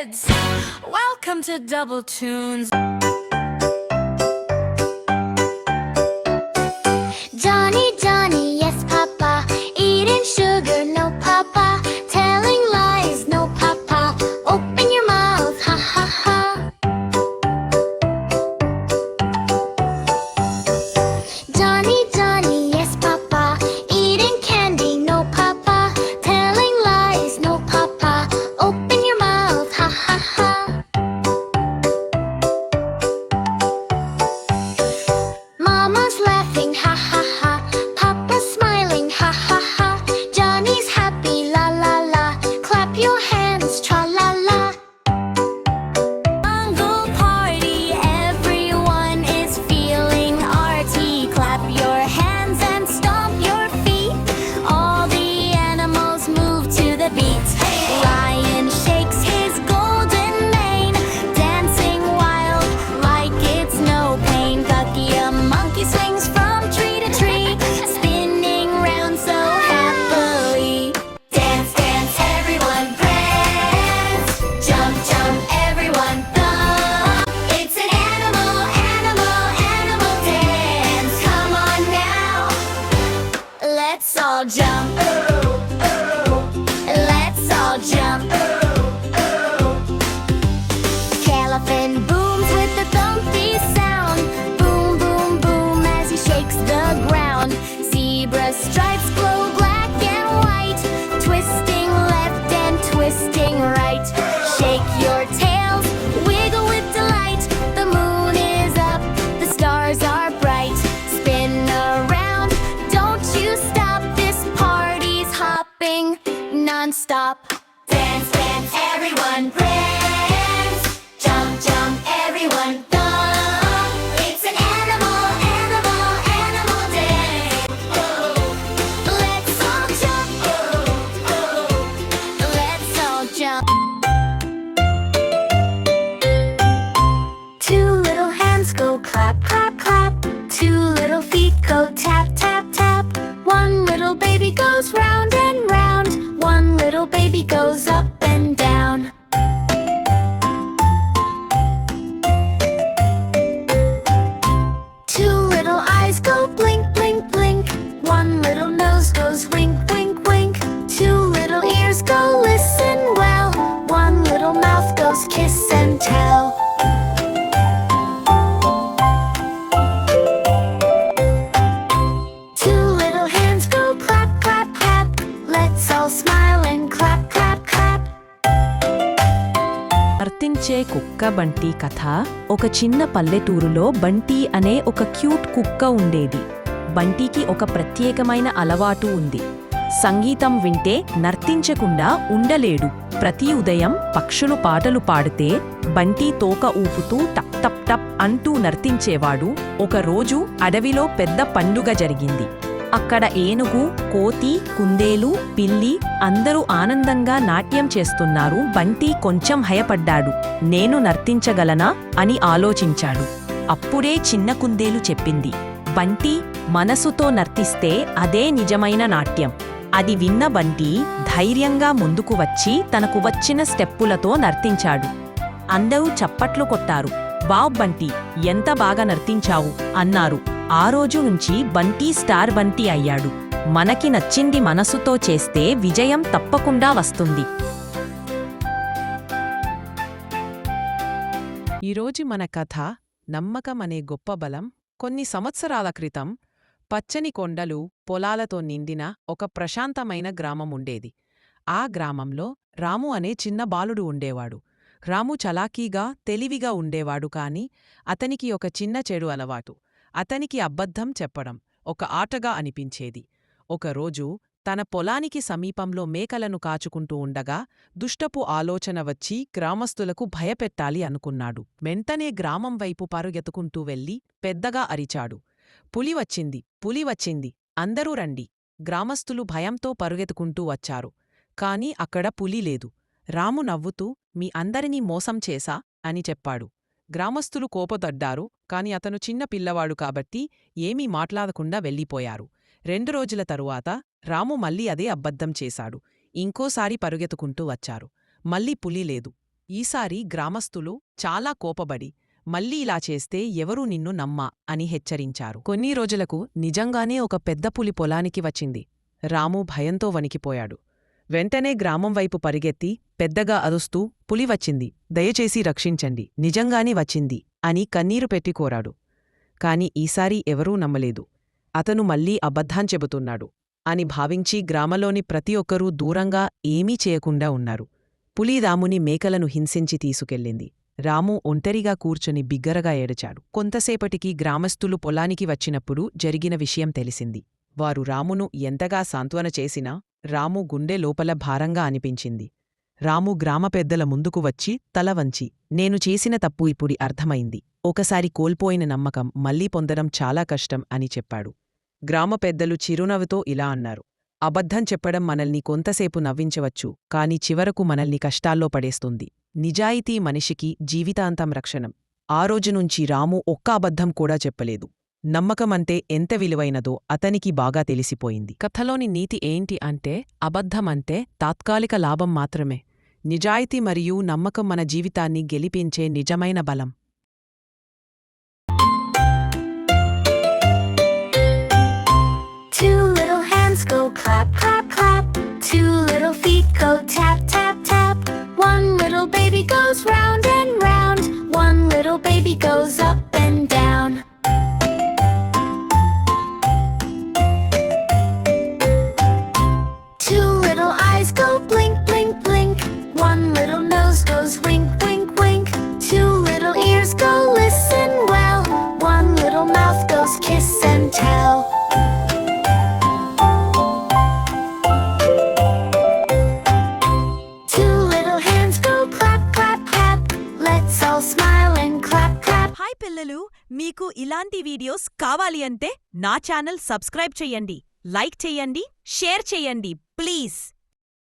kids! Welcome to Double Tunes. Johnny, Johnny, yes, Papa. Eating sugar, no, Papa. Telling lies, no, Papa. Open your mouth, ha, ha, ha. Johnny, Johnny, yes, Papa. Eating candy, no, Papa. Telling lies, no, Papa. Open your mouth, ha, ha, ha. Mama's laughing, ha, ha, ha. Papa's smiling, ha, ha, ha. Johnny's happy, la, la, la. Clap your hands, tra, la, la. Jungle party, everyone is feeling arty. Clap your hands and stomp your feet. All the animals move to the beat. Lion shakes his golden mane, dancing wild like it's no pain. Ducky, a monkey, swings from tree to tree, spinning round so happily. Dance, dance, everyone, prance. Jump, jump, everyone, thump. It's an animal, animal, animal dance. Come on now, let's all jump. Let's all jump. Elephant booms with a thumpy sound. Boom, boom, boom as he shakes the ground. Zebra stripes glow black and white, twisting left and twisting right. Shake your tails, wiggle with delight. The moon is up, the stars are bright. Spin around, don't you stop. This party's hopping non-stop. Dance, dance, everyone, prance. Jump, jump, everyone, thump. It's an animal, animal, animal dance. Let's all jump. Let's all jump. Two little hands go clap, clap, clap. Two little feet go tap, tap, tap. One little baby goes round and round. One little baby goes up and down. Two little eyes go blink, blink, blink. One little nose goes wink, wink, wink. Two little ears go listen well. One little mouth goes kiss and tell. Two little hands go clap, clap, clap. Let's all smile and clap, clap, clap. నర్తించే కుక్క బంటి కథ. ఒక చిన్న పల్లెటూరులో బంటి అనే ఒక cute కుక్క ఉండేది. బంటికి ఒక ప్రత్యేకమైన అలవాటు ఉంది. సంగీతం వింటే నర్తించకుండా ఉండలేడు. ప్రతి ఉదయం పక్షులు పాటలు పాడితే బంటి తోక ఊపుతూ టప్ టప్ టప్ అంటూ నర్తించేవాడు. ఒకరోజు అడవిలో పెద్ద పండుగ జరిగింది. అక్కడ ఏనుగు, కోతి, కుందేలు, పిల్లి అందరూ ఆనందంగా నాట్యం చేస్తున్నారు. బంటి కొంచెం భయపడ్డాడు. నేను నర్తించగలనా అని ఆలోచించాడు. అప్పుడే చిన్న కుందేలు చెప్పింది, బంటి, మనసుతో నర్తిస్తే అదే నిజమైన నాట్యం. అది విన్న బంటి ధైర్యంగా ముందుకు వచ్చి తనకు వచ్చిన స్టెప్పులతో నర్తించాడు. అందరూ చప్పట్లు కొట్టారు. వావ్ బంటి, ఎంత బాగా నర్తించావు అన్నారు. ఆ రోజు నుంచి బంటి స్టార్ బంటి అయ్యాడు. మనకి నచ్చింది మనసుతో చేస్తే విజయం తప్పకుండా వస్తుంది. ఈరోజు మన కథ నమ్మకం అనే గొప్ప బలం. కొన్ని సంవత్సరాల క్రితం పచ్చని కొండలు, పొలాలతో నిండిన ఒక ప్రశాంతమైన గ్రామం ఉండేది. ఆ గ్రామంలో రాము అనే చిన్న బాలుడు ఉండేవాడు. రాము చలాకీగా, తెలివిగా ఉండేవాడు. కాని అతనికి ఒక చిన్న చెడు అలవాటు. అతనికి అబద్ధం చెప్పడం ఒక ఆటగా అనిపించేది. ఒకరోజు తన పొలానికి సమీపంలో మేకలను కాచుకుంటూ ఉండగా దుష్టపు ఆలోచన వచ్చి గ్రామస్తులకు భయపెట్టాలి అనుకున్నాడు. వెంటనే గ్రామం వైపు పరుగెత్తుకుంటూ వెళ్లి పెద్దగా అరిచాడు, పులి వచ్చింది, పులి వచ్చింది, అందరూ రండి. గ్రామస్తులు భయంతో పరుగెత్తుకుంటూ వచ్చారు. కాని అక్కడ పులి లేదు. రాము నవ్వుతూ, మీ అందరినీ మోసం చేశా అని చెప్పాడు. గ్రామస్తులు కోపతడ్డారు. కాని అతను చిన్న పిల్లవాడు కాబట్టి ఏమీ మాట్లాడకుండా వెళ్ళిపోయారు. 2 రోజుల తరువాత రాము మళ్ళీ అదే అబద్ధం చేశాడు. ఇంకోసారి పరుగెత్తుకుంటూ వచ్చారు. మళ్ళీ పులి లేదు. ఈసారి గ్రామస్తులు చాలా కోపబడి మళ్ళీ ఇలా చేస్తే ఎవరూ నిన్ను నమ్మా అని హెచ్చరించారు. కొన్ని రోజులకు నిజంగానే ఒక పెద్ద పులి పొలానికి వచ్చింది. రాము భయంతో వణికిపోయాడు. వెంటనే గ్రామం వైపు పరిగెత్తి పెద్దగా అరుస్తూ, పులి వచ్చింది, దయచేసి రక్షించండి, నిజంగానే వచ్చింది అని కన్నీరు పెట్టి కోరాడు. కాని ఈసారి ఎవరూ నమ్మలేదు. అతను మళ్ళీ అబద్ధం చెబుతున్నాడు అని భావించి గ్రామలోని ప్రతి ఒక్కరూ దూరంగా ఏమీ చేయకుండా ఉన్నారు. పులి రాముని మేకలను హింసించి తీసుకెళ్ళింది. రాము ఒంటరిగా కూర్చొని బిగ్గరగా ఏడ్చాడు. కొంతసేపటికి గ్రామస్తులు పొలానికి వచ్చినప్పుడు జరిగిన విషయం తెలిసింది. వారు రామును ఎంతగా సాంత్వన చేసినా రాము గుండె లోపల భారంగా అనిపించింది. రాము గ్రామ పెద్దల ముందుకు వచ్చి తల వంచి, నేను చేసిన తప్పు ఇప్పుడు అర్థమైంది. ఒకసారి కోల్పోయిన నమ్మకం మళ్లీ పొందడం చాలా కష్టం అని చెప్పాడు. గ్రామ పెద్దలు చిరునవ్వుతో ఇలా అన్నారు, అబద్ధం చెప్పడం మనల్ని కొంతసేపు నవ్వించవచ్చు, కాని చివరకు మనల్ని కష్టాల్లో పడేస్తుంది. నిజాయితీ మనిషికి జీవితాంతం రక్షణం. ఆ రోజునుంచి రాము ఒక్క అబద్ధం కూడా చెప్పలేదు. నమ్మకమంటే ఎంత విలువైనదో అతనికి బాగా తెలిసిపోయింది. కథలోని నీతి ఏంటి అంటే, అబద్ధమంటే తాత్కాలిక లాభం మాత్రమే. నిజాయితీ మరియు నమ్మకం మన జీవితాన్ని గెలిపించే నిజమైన బలం. Two little hands go clap, clap, clap. Two little feet go tap, tap, tap. One little baby goes round and round. One little baby goes up and down. Two little eyes go blink, blink, blink. One little nose goes wink, wink, wink. Two little ears go listen well. One little mouth goes kiss and tell. Two little hands go clap, clap, clap. Let's all smile and clap, clap. Hi పిల్లలు, మీకు ఇలాంటి videos కావాలి అంటే నా channel subscribe చెయ్యండి, like చెయ్యండి, share చెయ్యండి please.